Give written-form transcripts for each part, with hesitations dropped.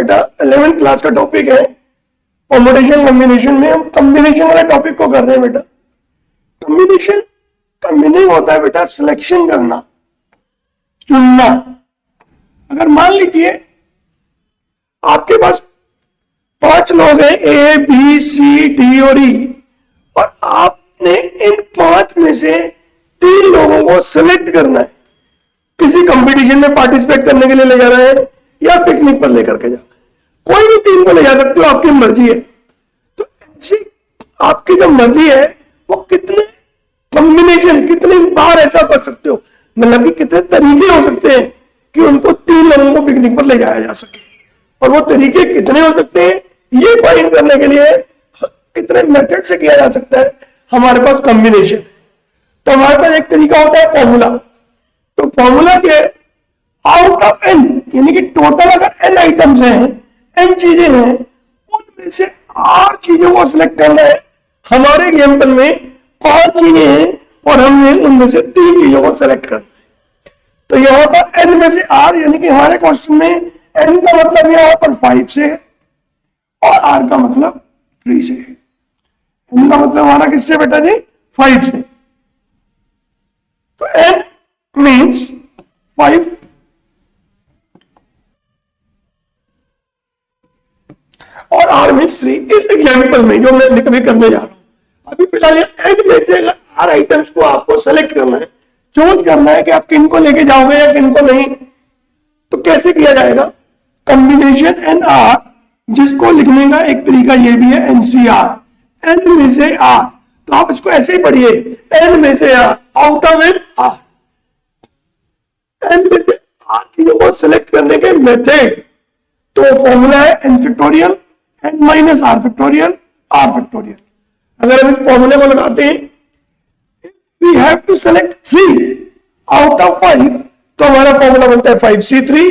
बेटा 11th class का topic है परमुटेशन कॉम्बिनेशन में हम कॉम्बिनेशन वाले टॉपिक को कर रहे हैं बेटा। कॉम्बिनेशन का मीनिंग होता है बेटा सिलेक्शन करना, चुनना। अगर मान लीजिए आपके पास 5 लोग हैं ए बी सी डी और ई, और आपने इन 5 में से 3 लोगों को सिलेक्ट करना है, किसी कंपटीशन में पार्टिसिपेट करने के लिए ले जा रहे हैं या पिकनिक पर लेकर के जाना है। कोई भी 3 को ले जा सकते हो, आपकी मर्जी है। तो ऐसी आपकी जो मर्जी है वो कितने कॉम्बिनेशन, कितनी बार ऐसा कर सकते हो, मतलब कि कितने तरीके हो सकते हैं कि उनको 3 लोगों को पिकनिक पर ले जाया जा सके। और वो तरीके कितने हो सकते हैं ये फाइंड करने के लिए कितने मेथड से किया जा सकता है, हमारे पास कॉम्बिनेशन। तो हमारे पास एक तरीका होता है फॉर्मूला। तो फॉर्मूला के आउट ऑफ एन, यानी कि टोटल अगर एन आइटम्स हैं, एन चीजें हैं, उनमें से 8 चीजों को सिलेक्ट करना है। हमारे एग्जाम्पल में 5 चीजें हैं और हमने उनमें से 3 चीजों को सिलेक्ट करना है। तो यहां पर एन में से आर, यानी कि हमारे क्वेश्चन में एन का मतलब यहां पर 5 से है और आर का मतलब 3 से है। एन का मतलब हमारा किससे बेटा जी? 5 से। तो एन मीन्स 5 और आर मीन्स 3। इस एग्जाम्पल में जो मैं कभी करने जा रहा हूं, अभी फिलहाल एन में से आर आइटम्स को आपको सेलेक्ट करना है, चूज करना है कि आप किन को लेके जाओगे या किन को नहीं। तो कैसे किया जाएगा? कॉम्बिनेशन एन आर, जिसको लिखने का एक तरीका ये भी है एनसीआर, एन में से आर। तो आप इसको ऐसे ही पढ़िए, एन में से R, out of N R. N में से आर चीजों को सिलेक्ट करने के मेथड, तो फॉर्मूला है N factorial N minus R factorial R factorial. अगर हम इस फॉर्मूले को लगाते हैं, we have to select 3 out of 5, तो हमारा फॉर्मूला बनता है 5c3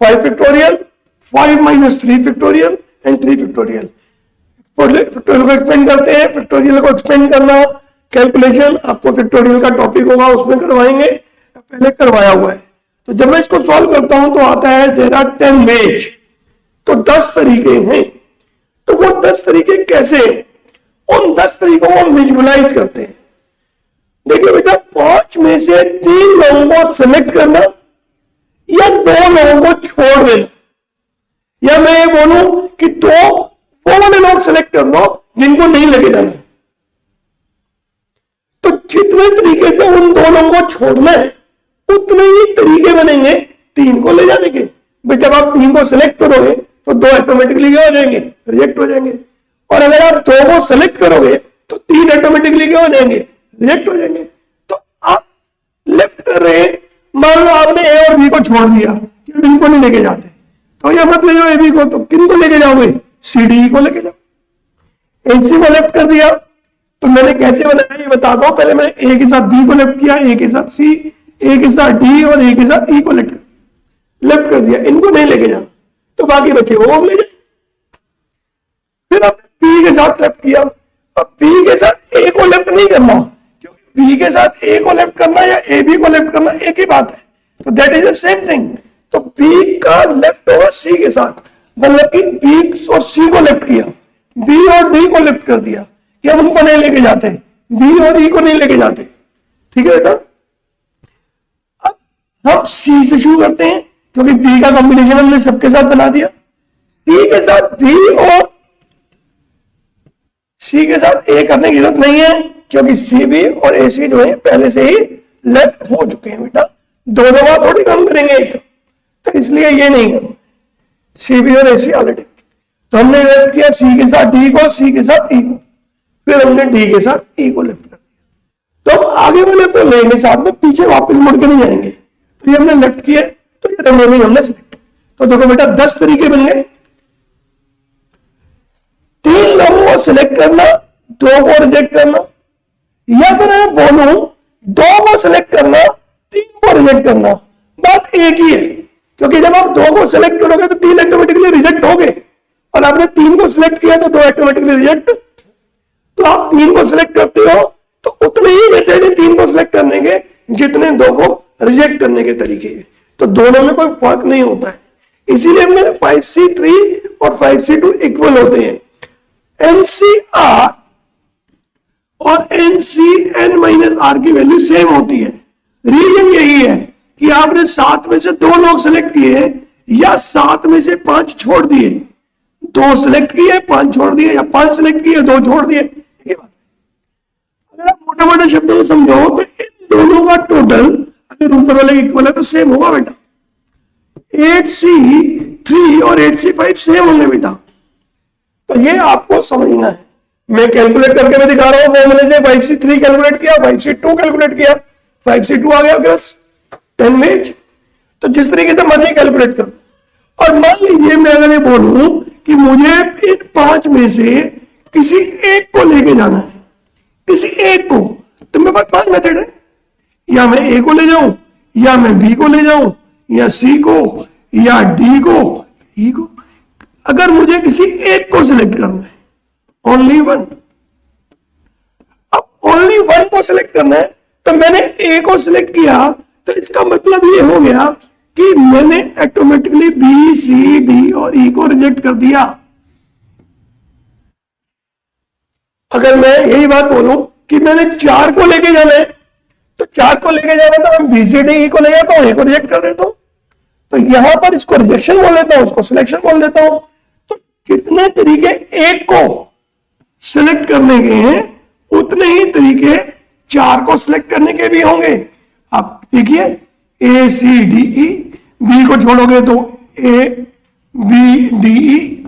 5 factorial 5 minus 3 factorial and 3 factorial. Factorial को एक्सपेंड करते हैं, फैक्टोरियल को एक्सपेंड करना कैलकुलेशन आपको फैक्टोरियल का टॉपिक होगा उसमें करवाएंगे, पहले करवाया हुआ है। तो जब मैं इसको सॉल्व करता हूं तो आता है देयर आर 10 वेज, तो 10 तरीके हैं। तो वो 10 तरीके कैसे? उन 10 तरीकों को हम विजुअलाइज करते हैं। देखिए बेटा, 5 में से 3 लोगों को सिलेक्ट करना या 2 लोगों को छोड़ देना, या मैं ये बोलूं कि 2 वो वाले लोग सिलेक्ट कर लो जिनको नहीं लेके जाना। तो जितने तरीके से उन 2 लोगों को छोड़ना है उतने ही तरीके बनेंगे 3 को ले जाने के। भाई जब आप 3 को सिलेक्ट करोगे तो 2 ऑटोमेटिकली क्या हो जाएंगे? रिजेक्ट हो जाएंगे। और अगर आप 2 को सिलेक्ट करोगे तो 3 ऑटोमेटिकली क्या हो जाएंगे? रिजेक्ट हो जाएंगे। तो आप लेफ्ट कर रहे हैं, मान लो आपने ए और बी को छोड़ दिया कि अब इनको नहीं लेके जाते, तो ये मत ले जाओ ए बी को, तो किन को लेके जाओगे? सी डी को लेके जाओ। एसी को लेफ्ट कर दिया, तो मैंने कैसे बनाया ये बताता हूं। पहले मैंने ए के साथ बी को लेफ्ट किया, ए के साथ सी, ए के साथ डी और ए के साथ ई को लेफ्ट कर दिया। इनको नहीं लेके जाना, तो बाकी बचे वो ले जाए। फिर आपने पी के साथ लेफ्ट किया, अब पी के साथ ए को लेफ्ट नहीं करना, क्योंकि बी के साथ ए को लेफ्ट करना या ए बी को लेफ्ट करना एक ही बात है। तो that is the same thing. तो बी का लेफ्ट होगा सी के साथ, मतलब कि बी और सी को लेफ्ट किया, बी और डी को लेफ्ट कर दिया कि हम उनको नहीं लेके जाते, बी और ई को नहीं लेके जाते। ठीक है बेटा, अब हम सी से शुरू करते हैं, क्योंकि बी का कॉम्बिनेशन हमने सबके साथ बना दिया। सी के साथ बी और सी के साथ ए करने की जरूरत नहीं है, क्योंकि सी बी और ए सी जो है पहले से ही लेफ्ट हो चुके हैं बेटा। 2 बार थोड़ी काम करेंगे एक, तो इसलिए ये नहीं है। सी बी और ए सी ऑलरेडी, तो हमने लेफ्ट किया सी के साथ डी को, सी के साथ ई को, फिर हमने डी के साथ ई को लेफ्ट कर दिया। तो हम आगे वाले को लेंगे साथ में, पीछे वापस मुड़ के नहीं जाएंगे। तो ये हमने लेफ्ट किया, तो ये रिमेनिंग हमने सिलेक्ट। तो देखो बेटा 10 तरीके बन गए। 3 लोगों को सिलेक्ट करना, 2 को रिजेक्ट करना, या फिर मैं बोलूं 2 को सिलेक्ट करना, 3 को रिजेक्ट करना। बात एक ही है, क्योंकि जब आप 2 को सिलेक्ट करोगे तो 3 ऑटोमेटिकली रिजेक्ट हो गए, और आपने 3 को सिलेक्ट किया तो 2 ऑटोमेटिकली रिजेक्ट। तो आप 3 को सिलेक्ट करते हो तो उतने ही मेथड है 3 को सिलेक्ट करने के जितने 2 को रिजेक्ट करने के तरीके हैं। तो दोनों में कोई फर्क नहीं होता है, इसीलिए हमने 5C3 और 5C2 इक्वल होते हैं। NCR और NCN-R की वैल्यू सेम होती है। रीजन यही है कि आपने 7 में से 2 लोग सेलेक्ट किए या 7 में से 5 छोड़ दिए, 2 सेलेक्ट किए 5 छोड़ दिए, या 5 सेलेक्ट किए 2 छोड़ दिए, ये बात। अगर आप मोटे मोटे शब्दों में समझो तो इन दोनों का टोटल अगर ऊपर वाले इक्वल है तो सेम होगा बेटा। 8C3 और 8C5 सेम होंगे बेटा। तो ये आपको समझना है। मैं कैलकुलेट करके मैं दिखा रहा हूं फॉर्मूले से। 5C3 कैलकुलेट किया, 5C2 कैलकुलेट किया, 5C2 आ गया बस 10 में। तो जिस तरीके से मर्जी कैलकुलेट करो। और मान लीजिए मैं अगर ये बोलूं कि मुझे इन 5 में से किसी एक को लेके जाना है, किसी एक को, तो मेरे पास 5 मेथड है। या मैं ए को ले जाऊं, या मैं बी को ले जाऊं, या सी को, या डी को, ई को। अगर मुझे किसी एक को सिलेक्ट करना है, ओनली वन, अब ओनली वन को सिलेक्ट करना है, तो मैंने ए को सिलेक्ट किया, तो इसका मतलब ये हो गया कि मैंने ऑटोमेटिकली बी, सी, डी और ई को रिजेक्ट कर दिया। अगर मैं यही बात बोलूं कि मैंने 4 को लेके जाना है, तो 4 को लेके जाना तो मैं बी, सी, डी, ई को ले जाता हूं, ए को रिजेक्ट कर देता हूं। तो यहां पर इसको रिजेक्शन बोल देता हूं, इसको सिलेक्शन बोल देता हूं। तो कितने तरीके एक को सिलेक्ट करने के हैं, उतने ही तरीके 4 को सिलेक्ट करने के भी होंगे। आप देखिए ए, सी, डी, ई, बी को छोड़ोगे तो ए, बी, डी, ई,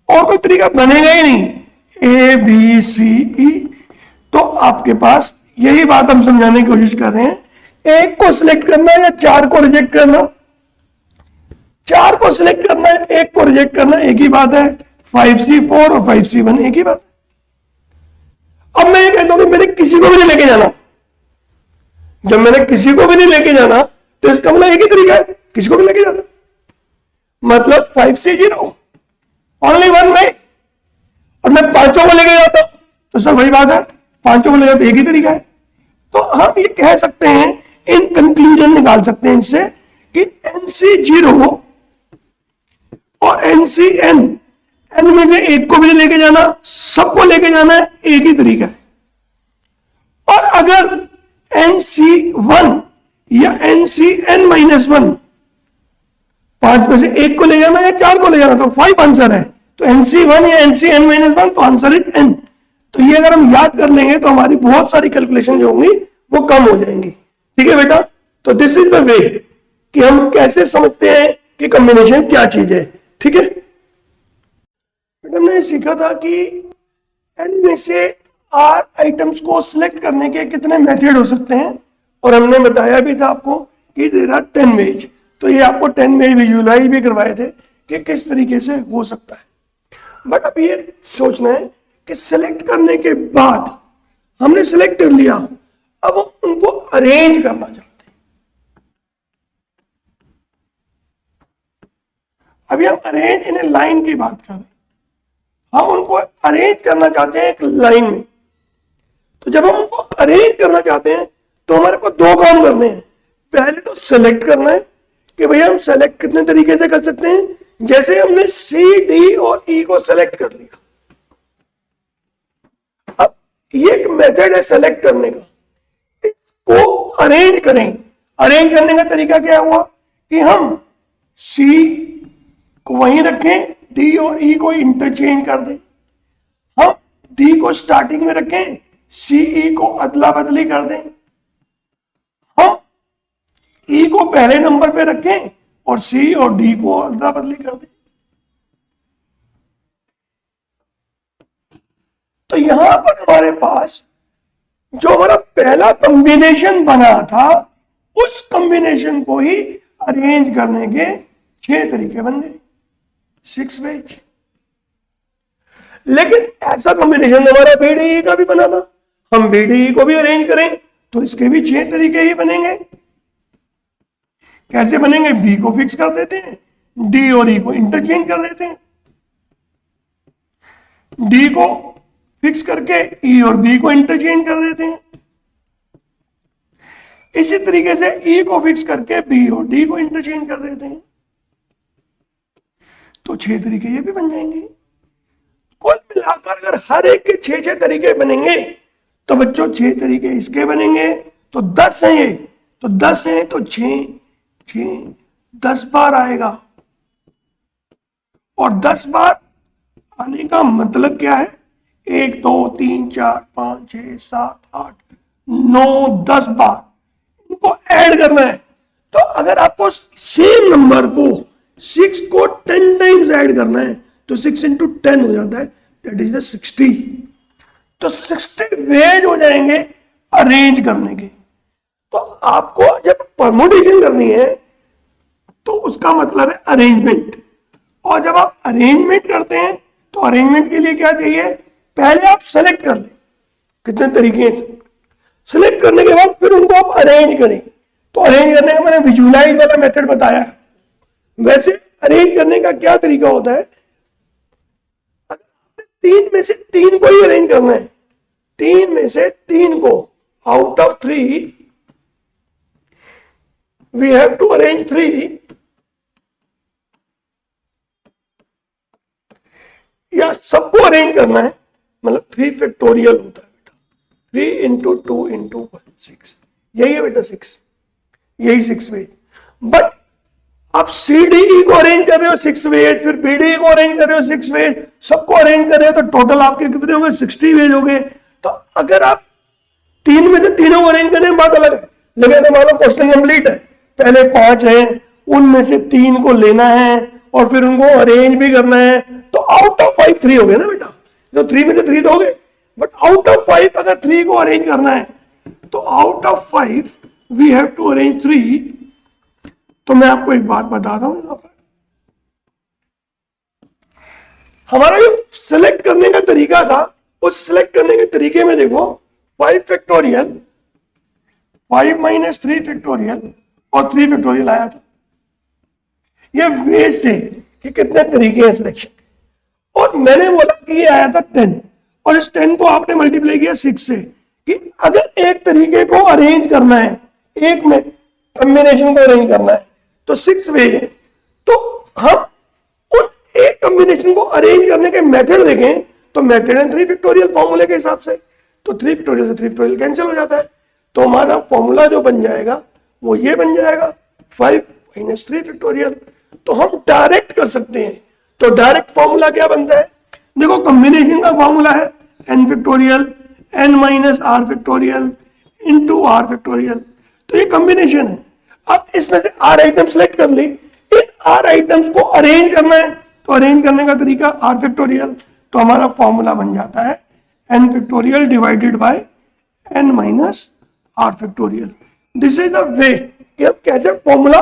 और कोई तरीका बनेगा ही नहीं। ए, बी, सी, ई। तो आपके पास यही बात हम समझाने की कोशिश कर रहे हैं। एक को सिलेक्ट करना है या 4 को रिजेक्ट करना? 4 को सिलेक्ट करना है, एक को रिजेक्ट करना, एक ही बात है। 5C4 और 5C1 एक ही बात है। अब मैं ये कहता हूं कि मैंने किसी को भी नहीं लेके जाना। जब मैंने किसी को भी नहीं लेके जाना तो इसका मतलब एक ही तरीका है, किसी को भी लेके जाना। मतलब 5C0 ओनली वन में, और मैं 5 को लेके जाता हूं तो सर वही बात है, 5 को ले जाता एक ही तरीका है। तो हम ये कह सकते हैं, इन कंक्लूजन निकाल सकते हैं इनसे कि NC0 और NCN, एन में से एक को भी नहीं लेके जाना, सबको लेके जाना है, एक ही तरीका है। और अगर NC1 या NCN-1, 5 में से एक को ले जाना या 4 को ले जाना, तो 5 आंसर है। तो NC1 या NCN-1, तो आंसर इज N। तो ये अगर हम याद कर लेंगे तो हमारी बहुत सारी कैलकुलेशन जो होंगी वो कम हो जाएंगी। ठीक है बेटा? तो दिस इज द वे कि हम कैसे समझते हैं कि कॉम्बिनेशन क्या चीज है। ठीक है बेटा, हमने सीखा था कि N में से R आइटम्स को सिलेक्ट करने के कितने मेथड हो सकते हैं, और हमने बताया भी था आपको कि देयर आर 10 वेज। तो ये आपको 10 वेज विजुअलाइज भी करवाए थे कि किस तरीके से हो सकता है। बट अब ये सोचना है कि सिलेक्ट करने के बाद हमने सिलेक्ट कर लिया, अब हम उनको अरेंज करना चाहते हैं। अभी हम अरेंज इन ए लाइन की बात कर रहे हैं। हम उनको अरेंज करना चाहते हैं एक लाइन में। तो जब हम उनको अरेंज करना चाहते हैं तो हमारे को 2 काम करने हैं। पहले तो सेलेक्ट करना है कि भैया हम सेलेक्ट कितने तरीके से कर सकते हैं। जैसे हमने सी, डी और ई को सेलेक्ट कर लिया, अब ये एक मेथड है सेलेक्ट करने का, इसको अरेंज करें। अरेंज करने का तरीका क्या हुआ कि हम सी को वहीं रखें, डी और ई को इंटरचेंज कर दें। हम डी को स्टार्टिंग में रखें, सीई को अदला बदली कर दें। हम ई को पहले नंबर पे रखें और सी और डी को अदला बदली कर दें। तो यहां पर हमारे पास जो हमारा पहला कॉम्बिनेशन बना था, उस कॉम्बिनेशन को ही अरेंज करने के 6 तरीके बन गए, 6 वेज। लेकिन ऐसा कॉम्बिनेशन हमारा बीडीई का भी बना था। हम बीडीई को भी अरेंज करें तो इसके भी 6 तरीके ही बनेंगे। कैसे बनेंगे? बी को फिक्स कर देते हैं, डी और ई को इंटरचेंज कर देते हैं। डी को फिक्स करके ई और बी को इंटरचेंज कर देते हैं। इसी तरीके से ई को फिक्स करके बी और डी को इंटरचेंज कर देते हैं। तो 6 तरीके ये भी बन जाएंगे। कुल मिलाकर अगर हर एक के 6 तरीके बनेंगे तो बच्चों 6 तरीके इसके बनेंगे, तो 10 है ये, तो 10 है तो 6 10 बार आएगा। और 10 बार आने का मतलब क्या है? 1 2 3 4 5 6 7 8 9 10 बार इनको ऐड करना है। तो अगर आपको सेम नंबर को 6 को 10 टाइम्स ऐड करना है तो 6 into 10 हो जाता है, दैट इज द 60। तो 60 वेज हो जाएंगे अरेंज करने के। तो आपको जब परमुटेशन करनी है तो उसका मतलब है अरेंजमेंट। और जब आप अरेंजमेंट करते हैं तो अरेंजमेंट के लिए क्या चाहिए? पहले आप सेलेक्ट कर लें कितने तरीके हैं। सेलेक्ट करने के बाद फिर उनको आप अरेंज करें। तो अरेंज करने का मैंने विजुअलाइज वाला मेथड बताया। वैसे अरेंज करने का क्या तरीका होता है? अगर 3 में से 3 को ही अरेंज करना है, 3 में से 3 को out of 3 we have to arrange 3, या सबको अरेंज करना है, मतलब 3 फैक्टोरियल होता है बेटा, 3 into 2 into 1 6, यही है बेटा 6, यही 6 वेज। बट आप CDE को अरेंज कर रहे हो 6 वेज, फिर BDE को अरेंज कर रहे हो 6 वेज, सबको अरेंज कर रहे हो तो टोटल आपके कितने हो गए? 60 वेज हो गए। तो अगर आप 3 में से तीनों को अरेंज करें बात अलग है, लेकिन तो मानो क्वेश्चन कंप्लीट है, पहले 5 है उनमें से 3 को लेना है और फिर उनको अरेंज भी करना है, तो आउट ऑफ 5 3 हो गए ना बेटा। तो 3 में से 3 तो हो गए, बट आउट ऑफ 5 अगर 3 को अरेंज करना है तो out of 5 we have to arrange 3। तो मैं आपको एक बात बता रहा हूं, यहां पर हमारा जो सिलेक्ट करने का तरीका था, उस सिलेक्ट करने के तरीके में देखो 5 फैक्टोरियल, 5 minus 3 फैक्टोरियल और 3 फैक्टोरियल आया था। ये वेज थे कि कितने तरीके हैं सिलेक्शन के। और मैंने बोला कि ये आया था 10, और इस 10 को आपने मल्टीप्लाई किया 6 से, कि अगर एक तरीके को अरेंज करना है, एक में कॉम्बिनेशन को अरेंज करना है तो 6 वेज है। तो हम उन एक कॉम्बिनेशन को अरेंज करने के मेथड देखें तो मेथड है 3 फैक्टोरियल फॉर्मूले के हिसाब से। तो 3 फैक्टोरियल से 3 फैक्टोरियल कैंसिल हो जाता है, तो हमारा फॉर्मूला जो बन जाएगा वो ये बन जाएगा 5 minus 3 फैक्टोरियल। तो हम डायरेक्ट कर सकते हैं। तो डायरेक्ट फॉर्मूला क्या बनता है? देखो कॉम्बिनेशन का फॉर्मूला है n factorial n minus r factorial into r factorial. तो ये कॉम्बिनेशन है। अब इसमें से r आइटम सेलेक्ट कर ली, इन r आइटम्स को अरेंज करना है, तो अरेंज करने का तरीका r फैक्टोरियल। तो हमारा फॉर्मूला बन जाता है n factorial divided by n minus r factorial. This is the way कि हम कैसे फॉर्मूला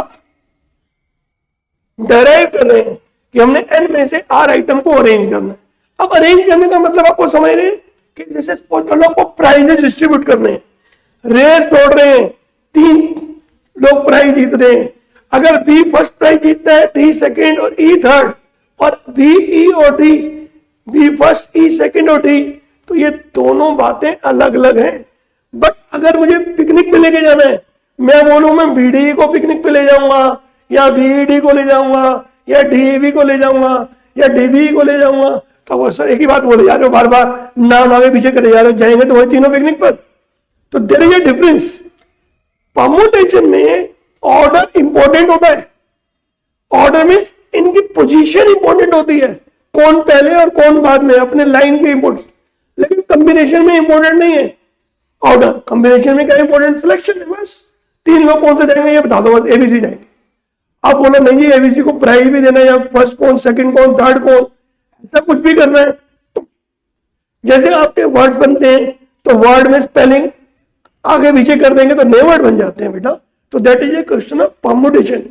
डेराइव कर रहे हैं कि हमने n में से r आइटम को अरेंज करना है। अब अरेंज करने का मतलब आपको समझ रहे हैं कि जैसे लोग को प्राइजेस डिस्ट्रीब्यूट करने हैं, रेस दौड़ रहे हैं, 3 लोग प्राइज जीत रहे हैं। अगर B फर्स्ट प्राइज जीतता है, D सेकंड और E थर्ड, और B E और D, B first E second और D, तो ये दोनों बातें अलग अलग हैं। बट अगर मुझे पिकनिक पे लेके जाना है, मैं बोलूं मैं BDE को पिकनिक पे ले जाऊंगा, या BED को ले जाऊंगा, या DEB को ले जाऊंगा, या DBE को ले जाऊंगा, तो वो सर एक ही बात बोले जा रहे हो, बार बार नाम आगे पीछे करे जा रहे हो, जाएंगे तो वही तीनों पिकनिक पर। तो there is a difference. Permutation में ऑर्डर इंपॉर्टेंट होता है। ऑर्डर में इनकी पोजीशन इंपॉर्टेंट होती है, कौन पहले और कौन बाद में, अपने लाइन के इंपॉर्टेंट। लेकिन कॉम्बिनेशन में इंपॉर्टेंट नहीं है ऑर्डर। कॉम्बिनेशन में क्या इंपॉर्टेंट? सिलेक्शन है बस। 3 लोग कौन से जाएंगे ये बता दो, बस ABC जाएंगे। आप बोलो नहीं जी ABC को प्राइज भी देना है, या फर्स्ट कौन, सेकंड कौन, थर्ड कौन, ऐसा कुछ भी करना है। तो जैसे आपके वर्ड्स बनते हैं तो वर्ड में स्पेलिंग आगे पीछे कर देंगे तो नए वर्ड बन जाते हैं बेटा। तो that is a question of permutation.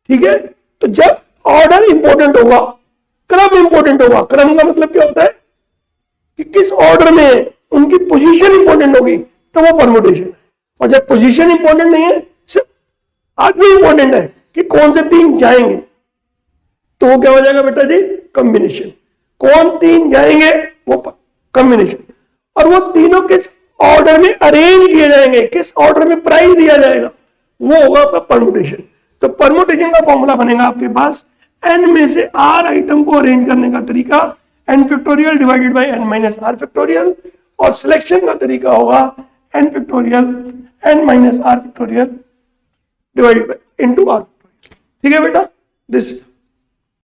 ठीक है, तो जब ऑर्डर इंपॉर्टेंट होगा, क्रम इंपॉर्टेंट होगा। क्रम का मतलब क्या होता है कि किस ऑर्डर में है, उनकी पोजीशन इंपॉर्टेंट होगी तो वो परमुटेशन है। और जब पोजीशन इंपॉर्टेंट नहीं है, सिर्फ आदमी इंपॉर्टेंट है कि कौन से 3 जाएंगे, तो वो क्या हो जाएगा बेटा जी? कॉम्बिनेशन। कौन 3 जाएंगे वो कॉम्बिनेशन। और वो तीनों किस ऑर्डर में अरेंज किए जाएंगे, किस ऑर्डर में प्राइज दिया जाएगा, वो होगा आपका परमुटेशन। तो परमुटेशन का फॉर्मूला बनेगा आपके पास n में से r आइटम को अरेंज करने का तरीका n factorial divided by n minus r factorial, और सिलेक्शन का तरीका होगा n factorial n minus r factorial divided by into r। ठीक है बेटा, दिस